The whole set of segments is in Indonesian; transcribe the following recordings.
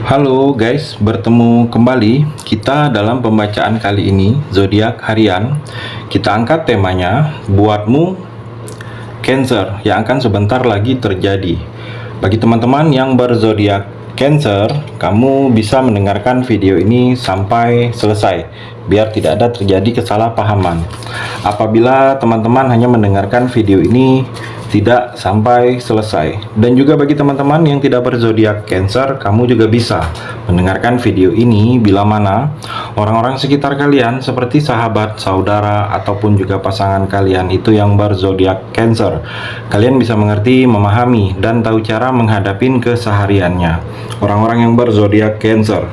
Halo guys, bertemu kembali kita dalam pembacaan kali ini zodiak harian. Kita angkat temanya buatmu Cancer yang akan sebentar lagi terjadi. Bagi teman-teman yang berzodiak Cancer, kamu bisa mendengarkan video ini sampai selesai biar tidak ada terjadi kesalahpahaman. Apabila teman-teman hanya mendengarkan video ini tidak sampai selesai, dan juga bagi teman-teman yang tidak berzodiak Cancer, kamu juga bisa mendengarkan video ini bila mana orang-orang sekitar kalian seperti sahabat, saudara, ataupun juga pasangan kalian itu yang berzodiak Cancer. Kalian bisa mengerti, memahami, dan tahu cara menghadapi kesehariannya orang-orang yang berzodiak Cancer.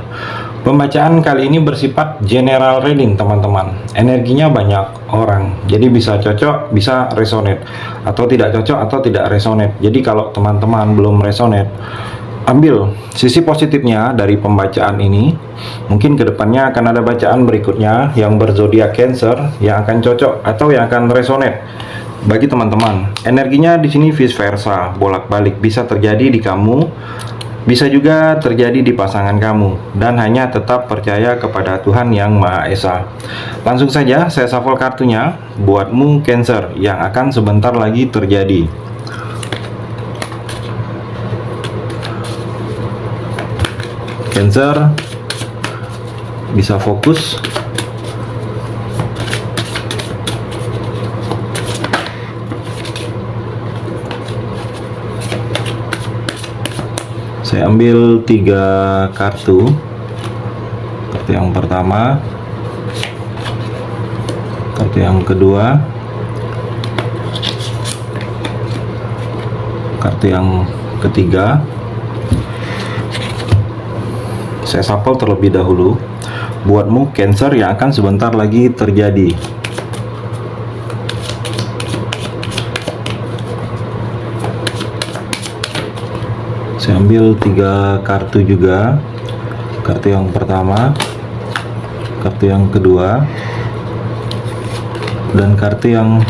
Pembacaan kali ini bersifat general reading teman-teman. Energinya banyak orang, jadi bisa cocok, bisa resonate, atau tidak cocok atau tidak resonate. Jadi kalau teman-teman belum resonate, ambil sisi positifnya dari pembacaan ini. Mungkin kedepannya akan ada bacaan berikutnya yang berzodiak Cancer yang akan cocok atau yang akan resonate bagi teman-teman. Energinya di sini vice versa, bolak-balik, bisa terjadi di kamu, bisa juga terjadi di pasangan kamu, dan hanya tetap percaya kepada Tuhan Yang Maha Esa. Langsung saja saya shuffle kartunya buatmu Cancer yang akan sebentar lagi terjadi. Cancer, bisa fokus. Saya ambil 3 kartu. Kartu yang pertama, kartu yang kedua, kartu yang ketiga. Saya shuffle terlebih dahulu buatmu Cancer yang akan sebentar lagi terjadi. Saya ambil 3 kartu juga. Kartu yang pertama, kartu yang kedua, dan kartu yang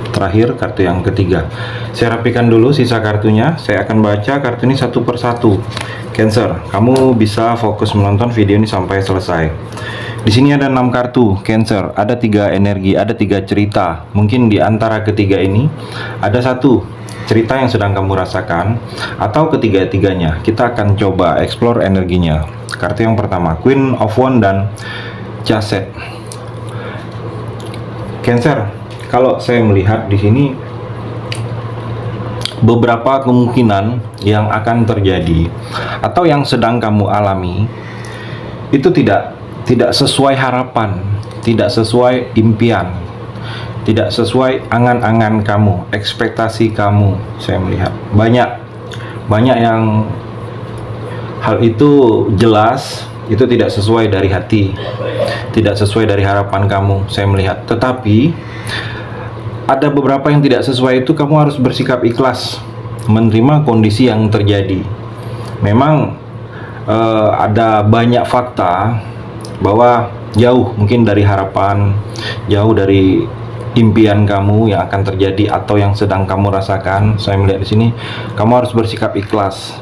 terakhir, kartu yang ketiga. Saya rapikan dulu sisa kartunya. Saya akan baca kartu ini satu persatu. Cancer, kamu bisa fokus menonton video ini sampai selesai. Di sini ada 6 kartu Cancer, ada 3 energi, ada 3 cerita. Mungkin di antara ketiga ini ada satu cerita yang sedang kamu rasakan, atau ketiga-tiganya. Kita akan coba explore energinya. Kartu yang pertama, Queen of Wands dan Chased. Cancer, kalau saya melihat di sini beberapa kemungkinan yang akan terjadi atau yang sedang kamu alami itu tidak sesuai harapan, tidak sesuai impian, tidak sesuai angan-angan kamu, ekspektasi kamu. Saya melihat banyak yang hal itu jelas itu tidak sesuai dari hati, tidak sesuai dari harapan kamu. Saya melihat, tetapi ada beberapa yang tidak sesuai itu kamu harus bersikap ikhlas menerima kondisi yang terjadi. Memang ada banyak fakta bahwa jauh mungkin dari harapan, jauh dari impian kamu yang akan terjadi atau yang sedang kamu rasakan. Saya melihat di sini kamu harus bersikap ikhlas.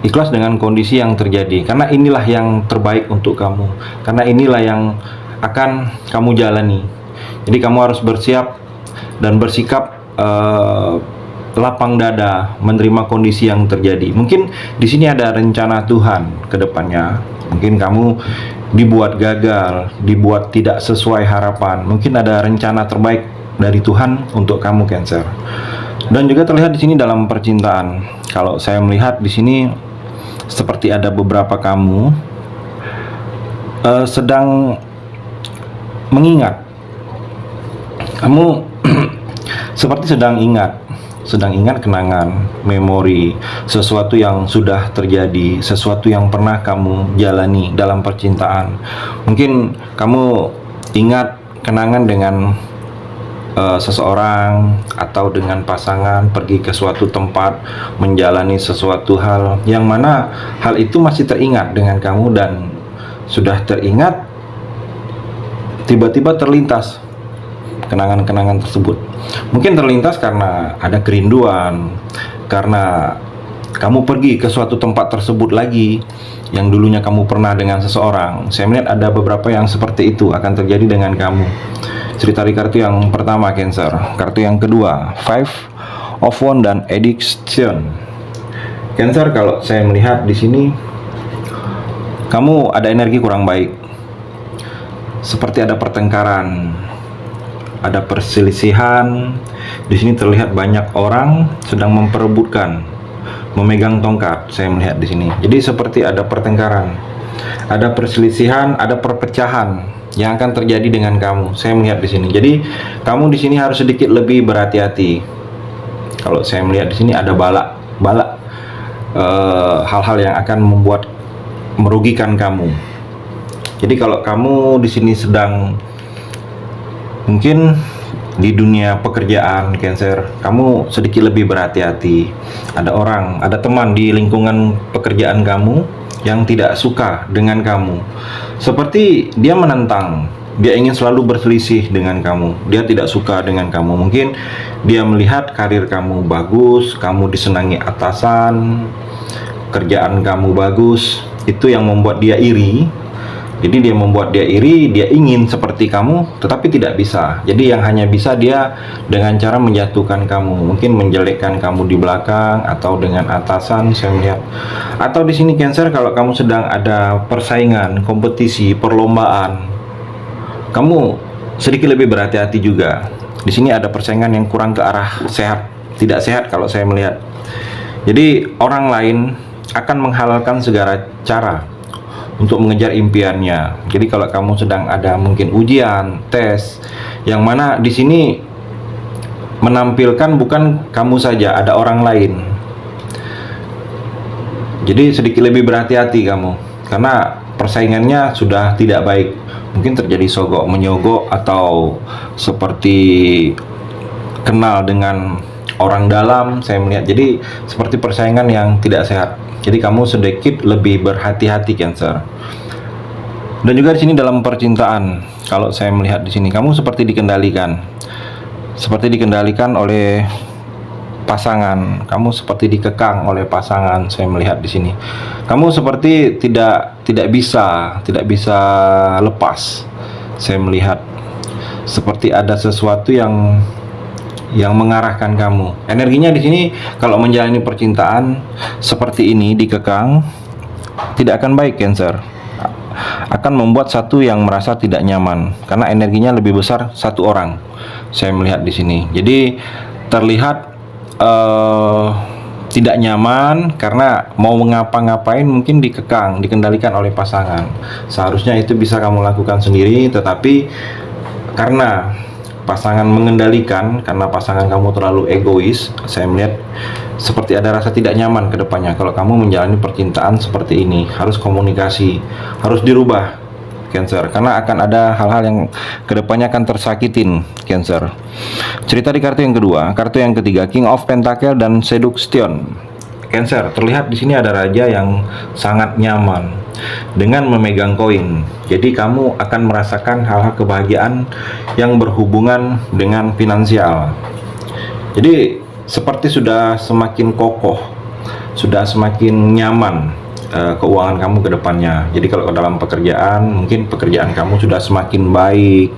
Ikhlas dengan kondisi yang terjadi, karena inilah yang terbaik untuk kamu, karena inilah yang akan kamu jalani. Jadi kamu harus bersiap dan bersikap lapang dada menerima kondisi yang terjadi. Mungkin di sini ada rencana Tuhan ke depannya. Mungkin kamu dibuat gagal, dibuat tidak sesuai harapan. Mungkin ada rencana terbaik dari Tuhan untuk kamu Cancer. Dan juga terlihat di sini dalam percintaan. Kalau saya melihat di sini seperti ada beberapa kamu sedang mengingat. Kamu seperti sedang ingat kenangan, memori, sesuatu yang sudah terjadi, sesuatu yang pernah kamu jalani dalam percintaan. Mungkin kamu ingat kenangan dengan seseorang atau dengan pasangan, pergi ke suatu tempat, menjalani sesuatu hal yang mana hal itu masih teringat dengan kamu, dan sudah teringat tiba-tiba terlintas kenangan-kenangan tersebut. Mungkin terlintas karena ada kerinduan, karena kamu pergi ke suatu tempat tersebut lagi, yang dulunya kamu pernah dengan seseorang. Saya melihat ada beberapa yang seperti itu akan terjadi dengan kamu. Cerita di kartu yang pertama, Cancer. Kartu yang kedua, Five of Wands dan Addiction. Cancer, kalau saya melihat di sini kamu ada energi kurang baik. Seperti ada pertengkaran, ada perselisihan. Di sini terlihat banyak orang sedang memperebutkan, memegang tongkat. Saya melihat di sini. Jadi seperti ada pertengkaran, ada perselisihan, ada perpecahan yang akan terjadi dengan kamu. Saya melihat di sini. Jadi kamu di sini harus sedikit lebih berhati-hati. Kalau saya melihat di sini ada hal-hal yang akan membuat merugikan kamu. Jadi kalau kamu di sini sedang mungkin di dunia pekerjaan, Cancer, kamu sedikit lebih berhati-hati. Ada orang, ada teman di lingkungan pekerjaan kamu yang tidak suka dengan kamu. Seperti dia menentang, dia ingin selalu berselisih dengan kamu. Dia tidak suka dengan kamu. Mungkin dia melihat karir kamu bagus, kamu disenangi atasan, kerjaan kamu bagus. Itu yang membuat dia iri. Jadi dia membuat dia iri, dia ingin seperti kamu, tetapi tidak bisa. Jadi yang hanya bisa dia dengan cara menjatuhkan kamu, mungkin menjelekkan kamu di belakang atau dengan atasan, saya melihat. Atau di sini, Cancer, kalau kamu sedang ada persaingan, kompetisi, perlombaan, kamu sedikit lebih berhati-hati juga. Di sini ada persaingan yang kurang ke arah sehat, tidak sehat kalau saya melihat. Jadi orang lain akan menghalalkan segala cara untuk mengejar impiannya. Jadi kalau kamu sedang ada mungkin ujian, tes, yang mana di sini menampilkan bukan kamu saja, ada orang lain. Jadi sedikit lebih berhati-hati kamu, karena persaingannya sudah tidak baik. Mungkin terjadi sogok menyogok atau seperti kenal dengan orang dalam, saya melihat. Jadi seperti persaingan yang tidak sehat. Jadi kamu sedikit lebih berhati-hati, Cancer. Dan juga di sini dalam percintaan, kalau saya melihat di sini kamu seperti dikendalikan oleh pasangan. Kamu seperti dikekang oleh pasangan. Saya melihat di sini kamu seperti tidak bisa lepas. Saya melihat seperti ada sesuatu yang mengarahkan kamu. Energinya di sini kalau menjalani percintaan seperti ini, dikekang, tidak akan baik, Cancer. Akan membuat satu yang merasa tidak nyaman karena energinya lebih besar satu orang. Saya melihat di sini. Jadi terlihat tidak nyaman karena mau ngapa-ngapain mungkin dikekang, dikendalikan oleh pasangan. Seharusnya itu bisa kamu lakukan sendiri, tetapi karena pasangan mengendalikan, karena pasangan kamu terlalu egois, saya melihat seperti ada rasa tidak nyaman ke depannya. Kalau kamu menjalani percintaan seperti ini, harus komunikasi, harus dirubah, Cancer, karena akan ada hal-hal yang ke depannya akan tersakitin, Cancer. Cerita di kartu yang kedua, kartu yang ketiga, King of Pentacle dan Seduction. Cancer, terlihat di sini ada raja yang sangat nyaman dengan memegang koin. Jadi kamu akan merasakan hal-hal kebahagiaan yang berhubungan dengan finansial. Jadi seperti sudah semakin kokoh, sudah semakin nyaman keuangan kamu ke depannya. Jadi kalau dalam pekerjaan, mungkin pekerjaan kamu sudah semakin baik.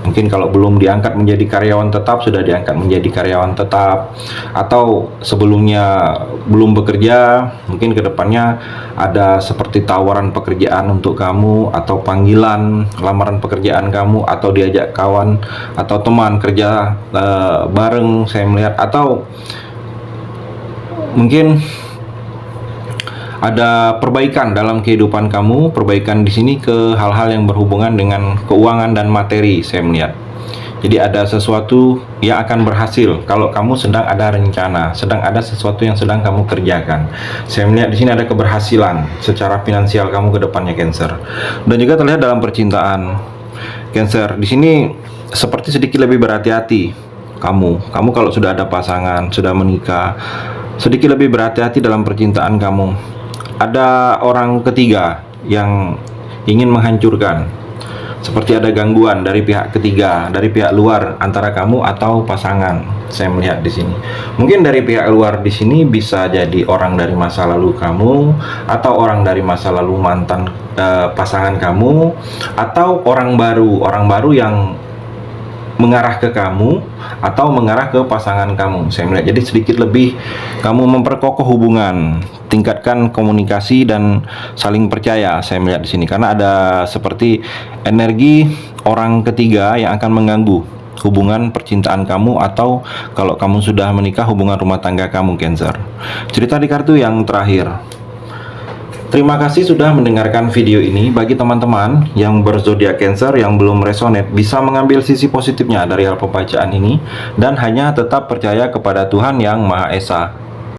Mungkin kalau belum diangkat menjadi karyawan tetap, sudah diangkat menjadi karyawan tetap. Atau sebelumnya belum bekerja, mungkin ke depannya ada seperti tawaran pekerjaan untuk kamu, atau panggilan lamaran pekerjaan kamu, atau diajak kawan atau teman kerja bareng, saya melihat. Atau mungkin ada perbaikan dalam kehidupan kamu, perbaikan di sini ke hal-hal yang berhubungan dengan keuangan dan materi, saya melihat. Jadi ada sesuatu yang akan berhasil kalau kamu sedang ada rencana, sedang ada sesuatu yang sedang kamu kerjakan. Saya melihat di sini ada keberhasilan secara finansial kamu ke depannya, Cancer. Dan juga terlihat dalam percintaan, Cancer. Di sini seperti sedikit lebih berhati-hati kamu kalau sudah ada pasangan, sudah menikah, sedikit lebih berhati-hati dalam percintaan kamu. Ada orang ketiga yang ingin menghancurkan, seperti ada gangguan dari pihak ketiga, dari pihak luar antara kamu atau pasangan. Saya melihat di sini. Mungkin dari pihak luar di sini bisa jadi orang dari masa lalu kamu, atau orang dari masa lalu mantan pasangan kamu, atau orang baru yang mengarah ke kamu atau mengarah ke pasangan kamu. Saya melihat jadi sedikit lebih kamu memperkokoh hubungan, tingkatkan komunikasi dan saling percaya. Saya melihat di sini karena ada seperti energi orang ketiga yang akan mengganggu hubungan percintaan kamu, atau kalau kamu sudah menikah, hubungan rumah tangga kamu, Cancer. Cerita di kartu yang terakhir. Terima kasih sudah mendengarkan video ini. Bagi teman-teman yang berzodiak Cancer yang belum resonate, bisa mengambil sisi positifnya dari hal pembacaan ini dan hanya tetap percaya kepada Tuhan Yang Maha Esa.